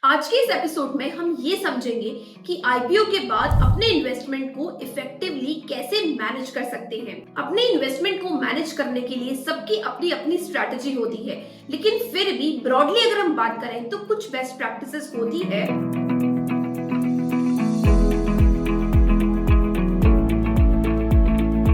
आज के इस एपिसोड में हम ये समझेंगे कि आईपीओ के बाद अपने इन्वेस्टमेंट को इफेक्टिवली कैसे मैनेज कर सकते हैं। अपने इन्वेस्टमेंट को मैनेज करने के लिए सबकी अपनी अपनी स्ट्रैटेजी होती है, लेकिन फिर भी ब्रॉडली अगर हम बात करें तो कुछ बेस्ट प्रैक्टिसेस होती है।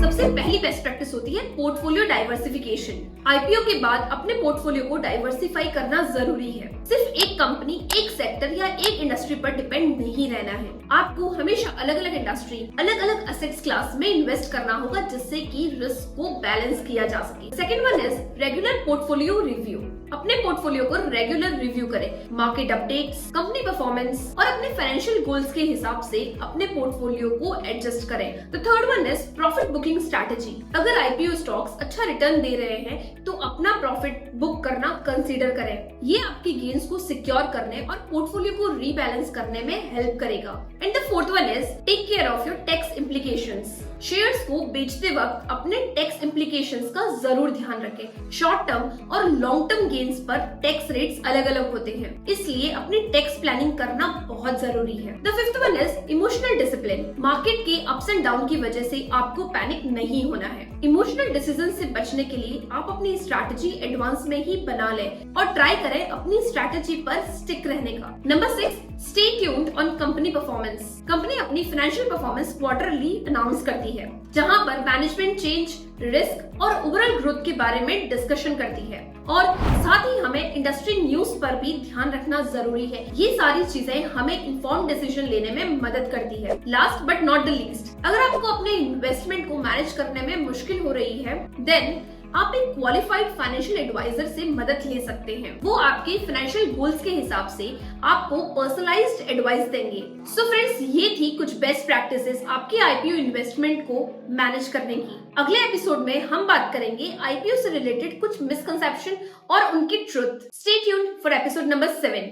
सबसे पहली बेस्ट प्रैक्टिस होती है पोर्टफोलियो डाइवर्सिफिकेशन। आईपीओ के बाद अपने पोर्टफोलियो को डाइवर्सिफाई करना जरूरी है। सिर्फ एक कंपनी, एक सेक्टर या एक इंडस्ट्री पर डिपेंड नहीं रहना है। आपको हमेशा अलग अलग इंडस्ट्री, अलग अलग एसेट्स क्लास में इन्वेस्ट करना होगा, जिससे कि रिस्क को बैलेंस किया जा सके। Second one is regular portfolio review. अपने पोर्टफोलियो को रेगुलर रिव्यू करें, मार्केट अपडेट्स, कंपनी परफॉर्मेंस और अपने फाइनेंशियल गोल्स के हिसाब से अपने पोर्टफोलियो को एडजस्ट करें। The third one is profit booking strategy. अगर आईपीओ स्टॉक्स अच्छा रिटर्न दे रहे हैं तो अपना प्रॉफिट बुक करना कंसीडर करें। ये आपकी गेन्स को सिक्योर करने और पोर्टफोलियो को रीबैलेंस करने में हेल्प करेगा। And the fourth one is take care of your tax implications. Shares को बेचते वक्त अपने टैक्स इम्प्लीकेशंस का जरूर ध्यान रखें। शॉर्ट टर्म और लॉन्ग टर्म गेन्स पर टैक्स रेट्स अलग अलग होते हैं, इसलिए अपनी टैक्स प्लानिंग करना बहुत जरूरी है। The fifth one is emotional discipline. Market के अप्स एंड डाउन की वजह से आपको पैनिक नहीं होना है। इमोशनल डिसीजन से बचने के लिए आप अपनी स्ट्रैटेजी एडवांस में ही बना लें और ट्राई करें अपनी स्ट्रैटेजी पर स्टिक रहने का। Number 6, stay tuned on company performance. Company अपनी फाइनेंशियल परफॉर्मेंस क्वार्टरली अनाउंस करती है, जहां पर मैनेजमेंट चेंज, रिस्क और ओवरऑल ग्रोथ के बारे में डिस्कशन करती है, और साथ ही हमें इंडस्ट्री न्यूज पर भी ध्यान रखना जरूरी है। ये सारी चीजें हमें इन्फॉर्म डिसीजन लेने में मदद करती है। Last but not the least, अगर आपको अपने इन्वेस्टमेंट को मैनेज करने में मुश्किल हो रही है, देन आप एक क्वालिफाइड फाइनेंशियल एडवाइजर से मदद ले सकते हैं। वो आपके फाइनेंशियल गोल्स के हिसाब से आपको पर्सनलाइज्ड एडवाइस देंगे। सो फ्रेंड्स, ये थी कुछ बेस्ट प्रैक्टिसेस आपके आईपीओ इन्वेस्टमेंट को मैनेज करने की। अगले एपिसोड में हम बात करेंगे आईपीओ से रिलेटेड कुछ मिसकंसेप्शन और उनकी truth. Stay tuned for episode number 7।